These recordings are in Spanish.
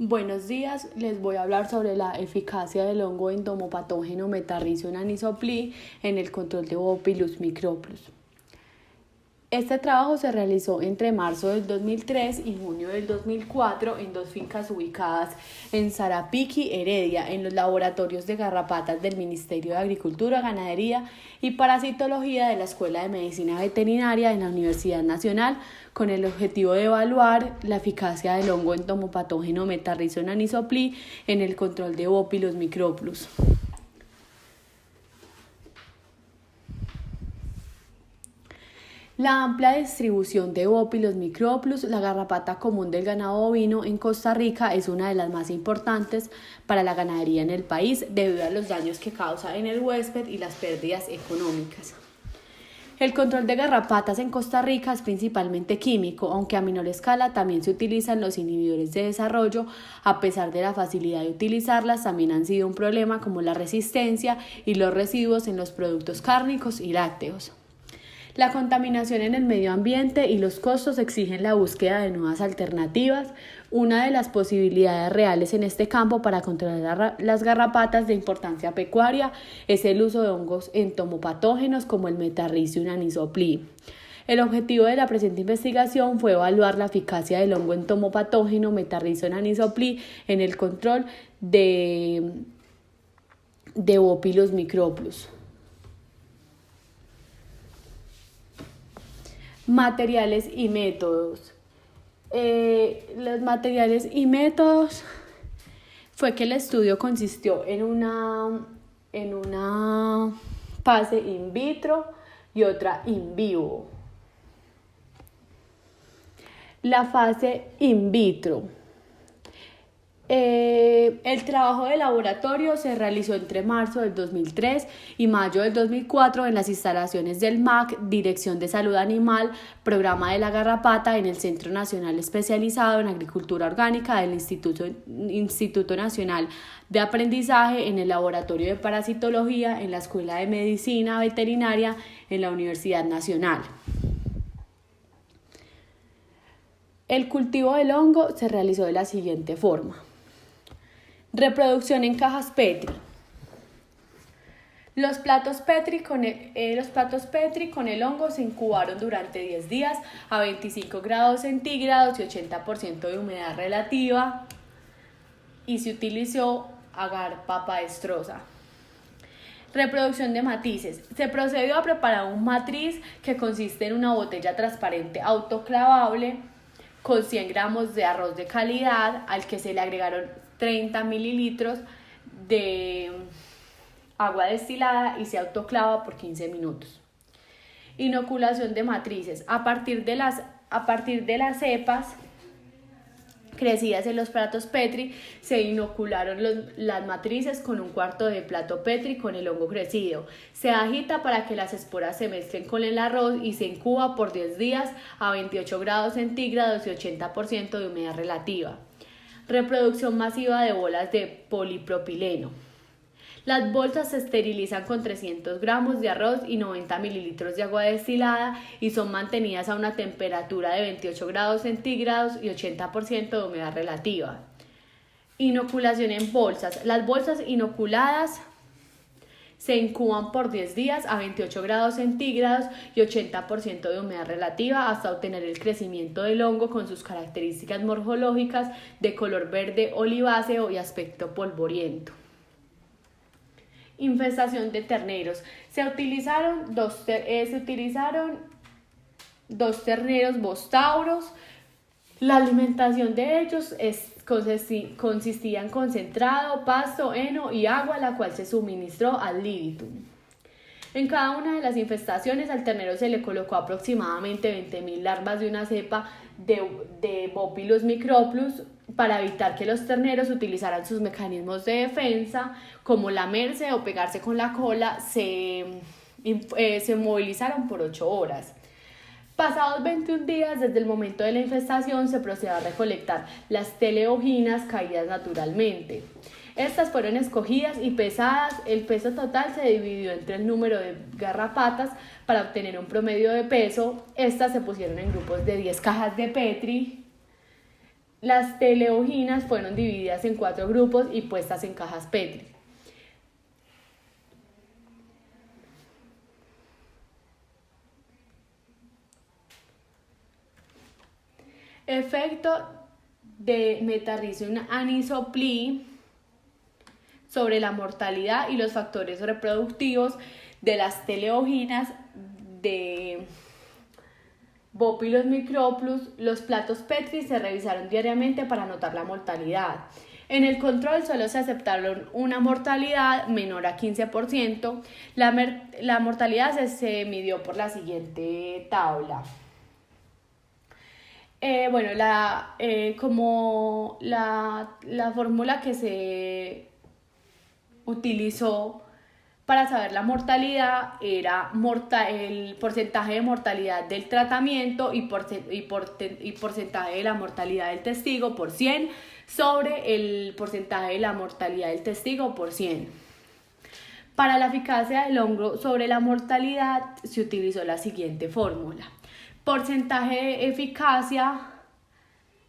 Buenos días, les voy a hablar sobre la eficacia del hongo entomopatógeno Metarrhizium anisopli en el control de Bacillus microplus. Este trabajo se realizó entre marzo del 2003 y junio del 2004 en dos fincas ubicadas en Sarapiquí, Heredia, en los laboratorios de garrapatas del Ministerio de Agricultura, Ganadería y Parasitología de la Escuela de Medicina Veterinaria de la Universidad Nacional, con el objetivo de evaluar la eficacia del hongo entomopatógeno Metarrhizium anisopli en el control de Bacillus microplus. La amplia distribución de Bacillus microplus, la garrapata común del ganado bovino en Costa Rica, es una de las más importantes para la ganadería en el país debido a los daños que causa en el huésped y las pérdidas económicas. El control de garrapatas en Costa Rica es principalmente químico, aunque a menor escala también se utilizan los inhibidores de desarrollo. A pesar de la facilidad de utilizarlas, también han sido un problema como la resistencia y los residuos en los productos cárnicos y lácteos. La contaminación en el medio ambiente y los costos exigen la búsqueda de nuevas alternativas. Una de las posibilidades reales en este campo para controlar las garrapatas de importancia pecuaria es el uso de hongos entomopatógenos como el Metarrhizium anisopli. El objetivo de la presente investigación fue evaluar la eficacia del hongo entomopatógeno Metarrhizium anisopli en el control de Bacillus microplus. Materiales y métodos. Los materiales y métodos fue que el estudio consistió en una fase in vitro y otra in vivo. La fase in vitro. El trabajo de laboratorio se realizó entre marzo del 2003 y mayo del 2004 en las instalaciones del MAC, Dirección de Salud Animal, Programa de la Garrapata, en el Centro Nacional Especializado en Agricultura Orgánica del Instituto Nacional de Aprendizaje, en el Laboratorio de Parasitología, en la Escuela de Medicina Veterinaria, en la Universidad Nacional. El cultivo del hongo se realizó de la siguiente forma. Reproducción en cajas Petri. Los platos Petri con el hongo se incubaron durante 10 días a 25 grados centígrados y 80% de humedad relativa y se utilizó agar papadestrosa. Reproducción de matrices. Se procedió a preparar un matriz que consiste en una botella transparente autoclavable con 100 gramos de arroz de calidad al que se le agregaron 30 mililitros de agua destilada y se autoclava por 15 minutos. Inoculación de matrices. A partir de las cepas crecidas en los platos Petri, se inocularon las matrices con un cuarto de plato Petri con el hongo crecido. Se agita para que las esporas se mezclen con el arroz y se incuba por 10 días a 28 grados centígrados y 80% de humedad relativa. Reproducción masiva de bolas de polipropileno. Las bolsas se esterilizan con 300 gramos de arroz y 90 mililitros de agua destilada y son mantenidas a una temperatura de 28 grados centígrados y 80% de humedad relativa. Inoculación en bolsas. Las bolsas inoculadas se incuban por 10 días a 28 grados centígrados y 80% de humedad relativa hasta obtener el crecimiento del hongo con sus características morfológicas de color verde oliváceo y aspecto polvoriento. Infestación de terneros. Se utilizaron dos terneros bostauros. La alimentación de ellos consistía en concentrado, pasto, heno y agua, la cual se suministró al libitum. En cada una de las infestaciones al ternero se le colocó aproximadamente 20.000 larvas de una cepa de Bacillus microplus para evitar que los terneros utilizaran sus mecanismos de defensa, como lamerse o pegarse con la cola. Se movilizaron por 8 horas. Pasados 21 días desde el momento de la infestación se procedió a recolectar las teleoginas caídas naturalmente. Estas fueron escogidas y pesadas. El peso total se dividió entre el número de garrapatas para obtener un promedio de peso. Estas se pusieron en grupos de 10 cajas de Petri Las teleoginas fueron divididas en 4 grupos y puestas en cajas Petri. Efecto de metarricium anisopli sobre la mortalidad y los factores reproductivos de las teleoginas de Bópilos microplus. Los platos Petri se revisaron diariamente para anotar la mortalidad. En el control solo se aceptaron una mortalidad menor a 15%. La mortalidad se midió por la siguiente tabla. Como la fórmula que se utilizó para saber la mortalidad era el porcentaje de mortalidad del tratamiento y porcentaje de la mortalidad del testigo por 100 sobre el porcentaje de la mortalidad del testigo por 100. Para la eficacia del hongo sobre la mortalidad se utilizó la siguiente fórmula: porcentaje de eficacia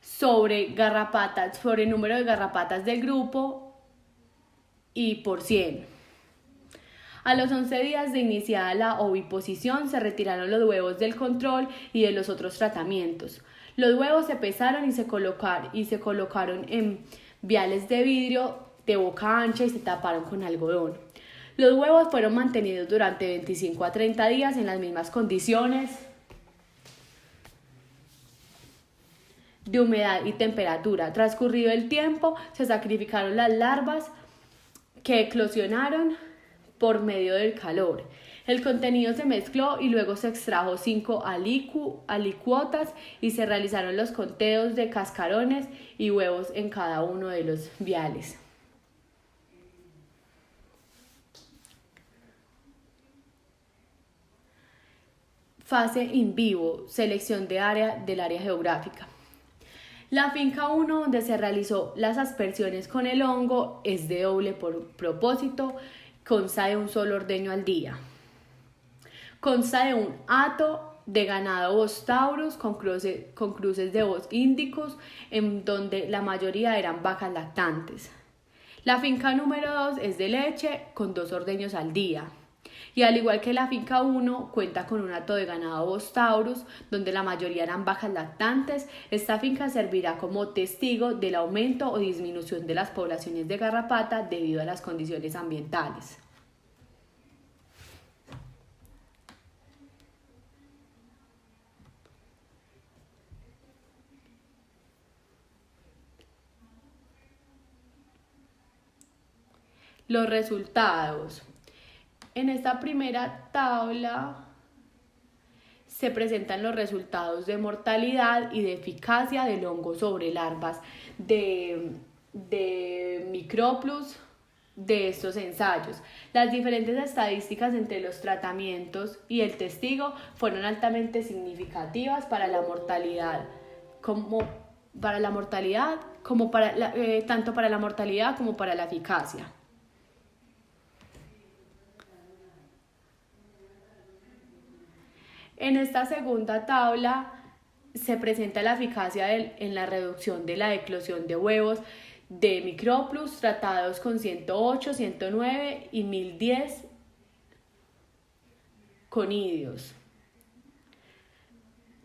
sobre el número de garrapatas del grupo y por 100. A los 11 días de iniciada la oviposición se retiraron los huevos del control y de los otros tratamientos. Los huevos se pesaron y se colocaron en viales de vidrio de boca ancha y se taparon con algodón. Los huevos fueron mantenidos durante 25 a 30 días en las mismas condiciones de humedad y temperatura. Transcurrido el tiempo, se sacrificaron las larvas que eclosionaron por medio del calor. El contenido se mezcló y luego se extrajo 5 alicuotas y se realizaron los conteos de cascarones y huevos en cada uno de los viales. Fase in vivo, selección del área geográfica. La finca 1, donde se realizó las aspersiones con el hongo, es de doble propósito. Consta de un solo ordeño al día. Consta de un hato de ganado Bos taurus con cruces de Bos indicus, en donde la mayoría eran vacas lactantes. La finca número 2 es de leche con 2 ordeños al día. Y al igual que la finca 1, cuenta con un hato de ganado Bos taurus, donde la mayoría eran vacas lactantes. Esta finca servirá como testigo del aumento o disminución de las poblaciones de garrapata debido a las condiciones ambientales. Los resultados. En esta primera tabla se presentan los resultados de mortalidad y de eficacia del hongo sobre larvas de microplus de estos ensayos. Las diferentes estadísticas entre los tratamientos y el testigo fueron altamente significativas para la mortalidad, tanto para la mortalidad como para la eficacia. En esta segunda tabla se presenta la eficacia en la reducción de la eclosión de huevos de microplus tratados con 108, 109 y 1010 conidios.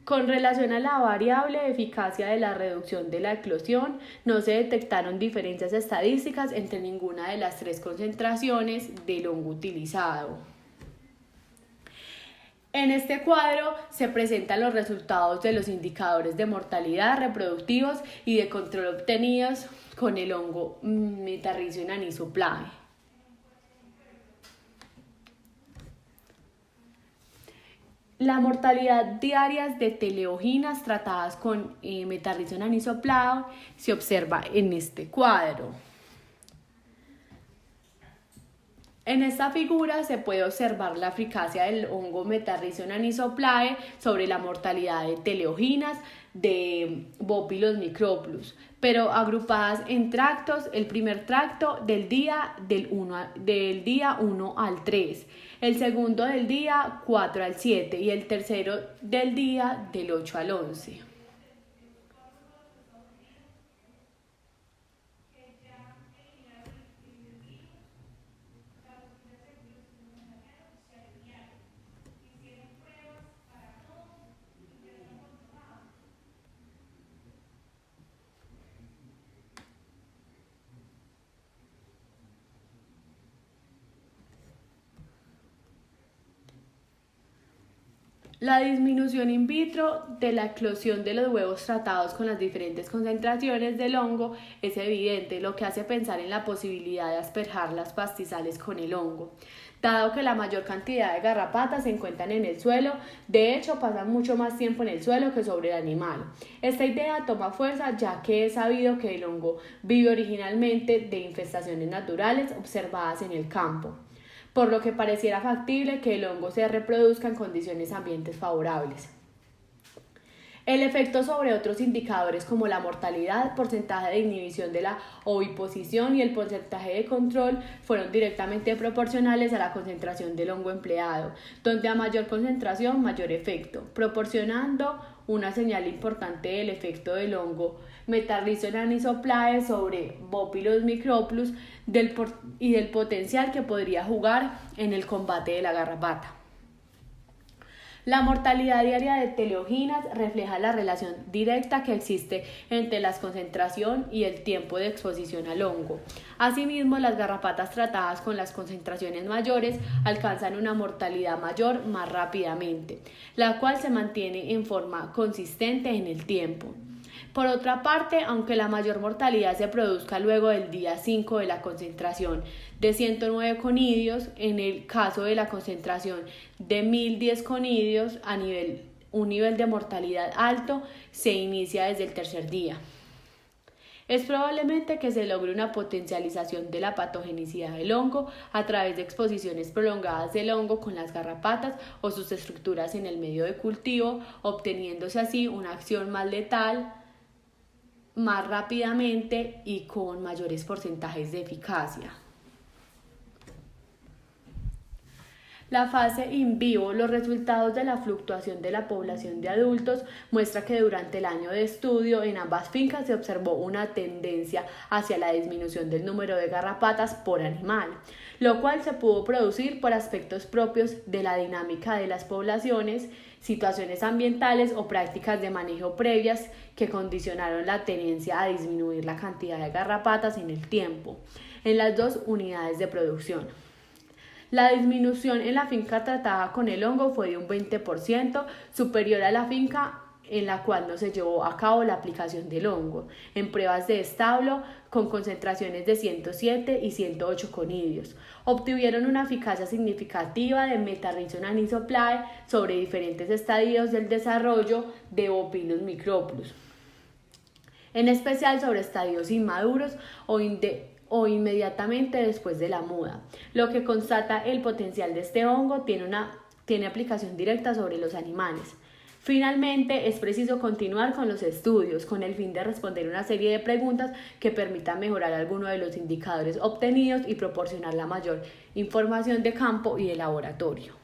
Con relación a la variable eficacia de la reducción de la eclosión, no se detectaron diferencias estadísticas entre ninguna de las 3 concentraciones del hongo utilizado. En este cuadro se presentan los resultados de los indicadores de mortalidad reproductivos y de control obtenidos con el hongo Metarrhizium anisoplae. La mortalidad diaria de teleoginas tratadas con Metarrhizium anisoplae se observa en este cuadro. En esta figura se puede observar la eficacia del hongo Metarrhizium anisoplae sobre la mortalidad de teleoginas de Bópilos microplus, pero agrupadas en tractos. El primer tracto del día 1 al 3, el segundo del día 4 al 7 y el tercero del día del 8 al 11. La disminución in vitro de la eclosión de los huevos tratados con las diferentes concentraciones del hongo es evidente, lo que hace pensar en la posibilidad de asperjar las pastizales con el hongo. Dado que la mayor cantidad de garrapatas se encuentran en el suelo, de hecho pasan mucho más tiempo en el suelo que sobre el animal. Esta idea toma fuerza ya que es sabido que el hongo vive originalmente de infestaciones naturales observadas en el campo, por lo que pareciera factible que el hongo se reproduzca en condiciones ambientes favorables. El efecto sobre otros indicadores como la mortalidad, porcentaje de inhibición de la oviposición y el porcentaje de control fueron directamente proporcionales a la concentración del hongo empleado, donde a mayor concentración, mayor efecto, proporcionando una señal importante del efecto del hongo Metarrhizoma anisoplae sobre Bopilus microplus y del potencial que podría jugar en el combate de la garrapata. La mortalidad diaria de teleoginas refleja la relación directa que existe entre la concentración y el tiempo de exposición al hongo. Asimismo, las garrapatas tratadas con las concentraciones mayores alcanzan una mortalidad mayor más rápidamente, la cual se mantiene en forma consistente en el tiempo. Por otra parte, aunque la mayor mortalidad se produzca luego del día 5 de la concentración de 109 conidios, en el caso de la concentración de 1010 conidios, un nivel de mortalidad alto se inicia desde el tercer día. Es probablemente que se logre una potencialización de la patogenicidad del hongo a través de exposiciones prolongadas del hongo con las garrapatas o sus estructuras en el medio de cultivo, obteniéndose así una acción más letal, más rápidamente y con mayores porcentajes de eficacia. La fase in vivo, los resultados de la fluctuación de la población de adultos muestra que durante el año de estudio en ambas fincas se observó una tendencia hacia la disminución del número de garrapatas por animal, lo cual se pudo producir por aspectos propios de la dinámica de las poblaciones, situaciones ambientales o prácticas de manejo previas que condicionaron la tendencia a disminuir la cantidad de garrapatas en el tiempo en las dos unidades de producción. La disminución en la finca tratada con el hongo fue de un 20%, superior a la finca en la cual no se llevó a cabo la aplicación del hongo, en pruebas de establo con concentraciones de 107 y 108 conidios. Obtuvieron una eficacia significativa de Metarrhizoma anisoplae sobre diferentes estadios del desarrollo de Bopilus microplus, en especial sobre estadios inmaduros o inmediatamente después de la muda, lo que constata el potencial de este hongo tiene aplicación directa sobre los animales. Finalmente, es preciso continuar con los estudios con el fin de responder una serie de preguntas que permitan mejorar algunos de los indicadores obtenidos y proporcionar la mayor información de campo y de laboratorio.